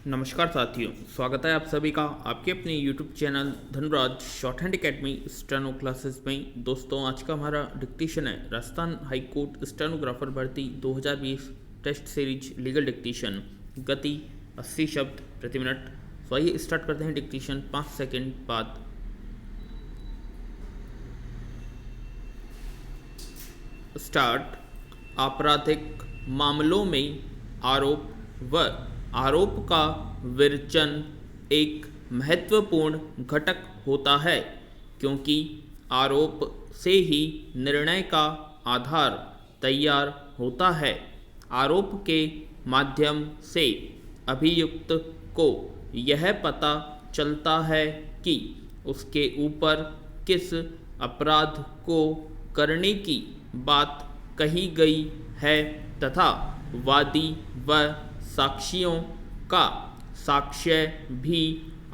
नमस्कार साथियों, स्वागत है आप सभी का आपके अपने YouTube channel Dhanraj short hand academy steno classes में। दोस्तों, आज का हमारा डिक्टेशन है राजस्थान हाई कोर्ट स्टेनोग्राफर भर्ती 2020 टेस्ट सीरीज लीगल डिक्टेशन। गति 80 शब्द प्रति मिनट। तो आइए स्टार्ट करते हैं डिक्टेशन 5 सेकंड बाद। स्टार्ट। आपराधिक मामलों में आरोप व आरोप का विवेचन एक महत्वपूर्ण घटक होता है, क्योंकि आरोप से ही निर्णय का आधार तैयार होता है। आरोप के माध्यम से अभियुक्त को यह पता चलता है कि उसके ऊपर किस अपराध को करने की बात कही गई है तथा वादी व साक्षियों का साक्ष्य भी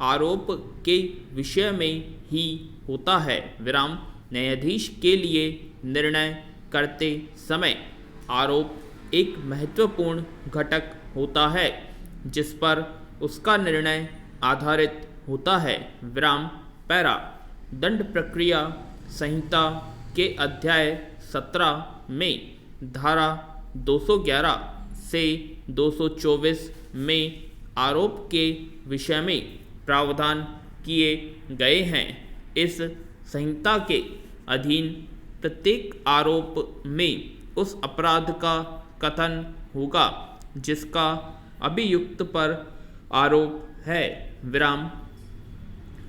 आरोप के विषय में ही होता है। विराम। न्यायाधीश के लिए निर्णय करते समय आरोप एक महत्वपूर्ण घटक होता है जिस पर उसका निर्णय आधारित होता है। विराम। पैरा। दंड प्रक्रिया संहिता के अध्याय 17 में धारा 211 से 224 में आरोप के विषय में प्रावधान किए गए हैं। इस संहिता के अधीन प्रत्येक आरोप में उस अपराध का कथन होगा जिसका अभियुक्त पर आरोप है। विराम।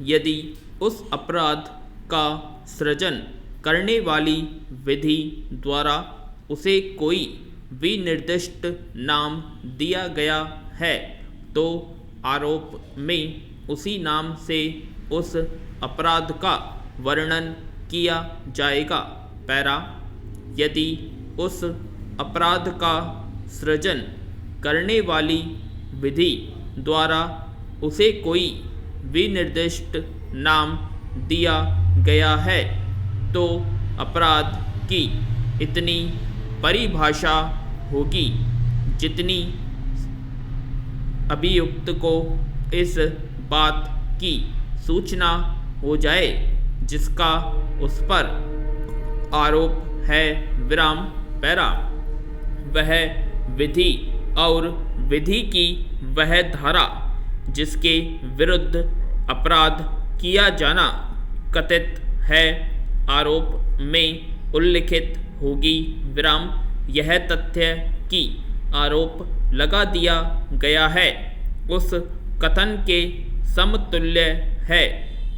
यदि उस अपराध का सृजन करने वाली विधि द्वारा उसे कोई विनिर्दिष्ट नाम दिया गया है तो आरोप में उसी नाम से उस अपराध का वर्णन किया जाएगा। पैरा। यदि उस अपराध का सृजन करने वाली विधि द्वारा उसे कोई विनिर्दिष्ट नाम दिया गया है तो अपराध की इतनी परिभाषा होगी जितनी अभियुक्त को इस बात की सूचना हो जाए जिसका उस पर आरोप है। विराम। पैरा। वह विधि और विधि की वह धारा जिसके विरुद्ध अपराध किया जाना कथित है आरोप में उल्लिखित होगी। विराम। यह तथ्य कि आरोप लगा दिया गया है उस कथन के समतुल्य है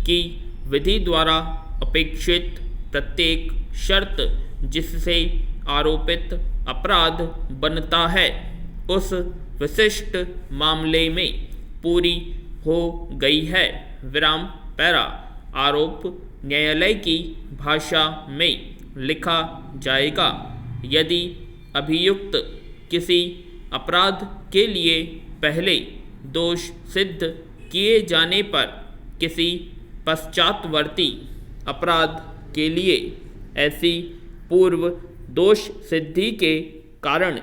कि विधि द्वारा अपेक्षित प्रत्येक शर्त जिससे आरोपित अपराध बनता है उस विशिष्ट मामले में पूरी हो गई है। विराम। पैरा। आरोप न्यायालय की भाषा में लिखा जाएगा यदि अभियुक्त किसी अपराध के लिए पहले दोष सिद्ध किए जाने पर किसी पश्चातवर्ती अपराध के लिए ऐसी पूर्व दोष सिद्धि के कारण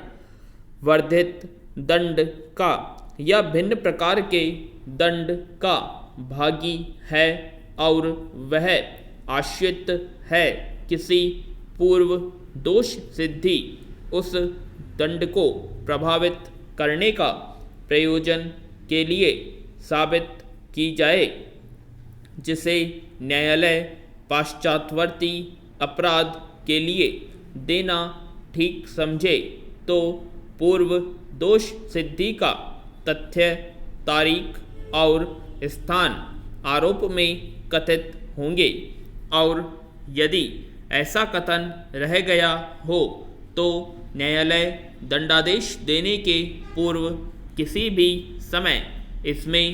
वर्धित दंड का या भिन्न प्रकार के दंड का भागी है और वह आश्रित है किसी पूर्व दोष सिद्धि उस दंड को प्रभावित करने का प्रयोजन के लिए साबित की जाए जिसे न्यायालय पश्चातवर्ती अपराध के लिए देना ठीक समझे तो पूर्व दोष सिद्धि का तथ्य, तारीख और स्थान आरोप में कथित होंगे और यदि ऐसा कथन रह गया हो तो न्यायालय दंडादेश देने के पूर्व किसी भी समय इसमें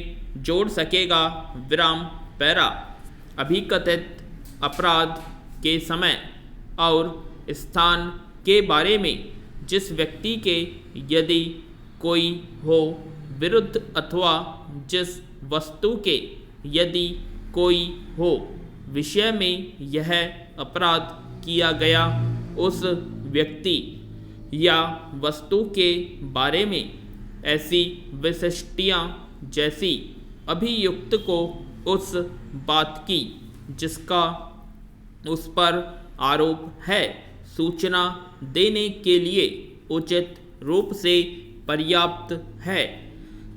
जोड़ सकेगा। विराम। पैरा। अभिकथित अपराध के समय और स्थान के बारे में जिस व्यक्ति के यदि कोई हो विरुद्ध अथवा जिस वस्तु के यदि कोई हो विषय में यह अपराध किया गया उस व्यक्ति या वस्तु के बारे में ऐसी विशिष्टियाँ जैसी अभियुक्त को उस बात की जिसका उस पर आरोप है सूचना देने के लिए उचित रूप से पर्याप्त है।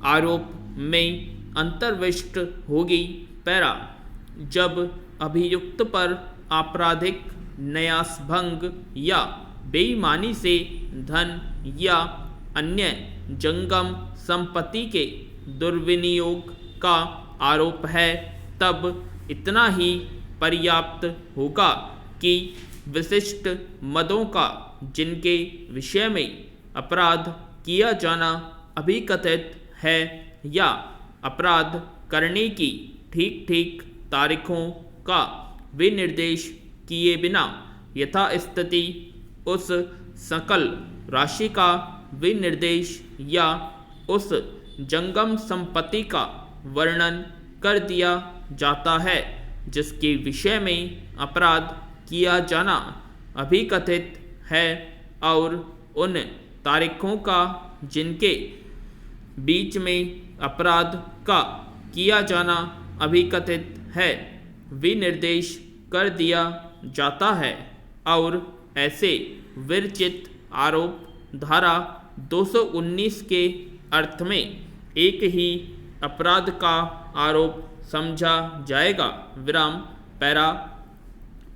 आरोप में अंतर्विष्ट होगी। पैरा जब अभियुक्त पर आपराधिक न्यासभंग या बेईमानी से धन या अन्य जंगम संपत्ति के दुर्विनियोग का आरोप है तब इतना ही पर्याप्त होगा कि विशिष्ट मदों का जिनके विषय में अपराध किया जाना अभिकथित है या अपराध करने की ठीक ठीक तारीखों का विनिर्देश किए बिना यथास्थिति उस सकल राशि का विनिर्देश या उस जंगम संपत्ति का वर्णन कर दिया जाता है जिसके विषय में अपराध किया जाना अभिकथित है और उन तारीखों का जिनके बीच में अपराध का किया जाना अभिकथित है विनिर्देश कर दिया जाता है और ऐसे विरचित आरोप धारा 219 के अर्थ में एक ही अपराध का आरोप समझा जाएगा। विराम पैरा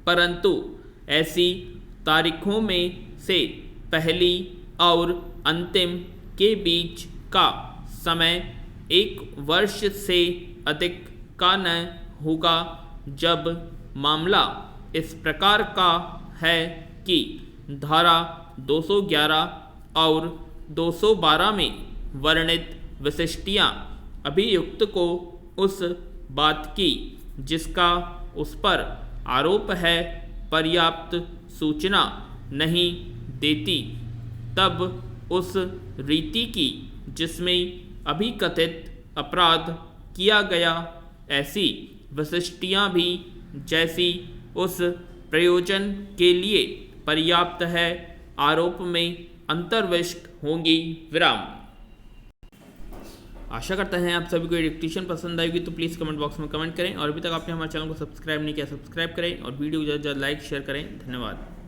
परंतु ऐसी तारीखों में से पहली और अंतिम के बीच का समय 1 वर्ष से अधिक का न होगा जब मामला इस प्रकार का है कि धारा 211 और 212 में वर्णित विशिष्टियाँ अभियुक्त को उस बात की जिसका उस पर आरोप है पर्याप्त सूचना नहीं देती तब उस रीति की जिसमें अभिकथित अपराध किया गया ऐसी विशिष्टियाँ भी जैसी उस प्रयोजन के लिए पर्याप्त है आरोप में अंतर्विष्ट होंगी। विराम। आशा करते हैं आप सभी को ये डिक्टेशन पसंद आएगी तो प्लीज़ कमेंट बॉक्स में कमेंट करें और अभी तक आपने हमारे चैनल को सब्सक्राइब नहीं किया सब्सक्राइब करें और वीडियो ज़्यादा से ज़्यादा लाइक शेयर करें। धन्यवाद।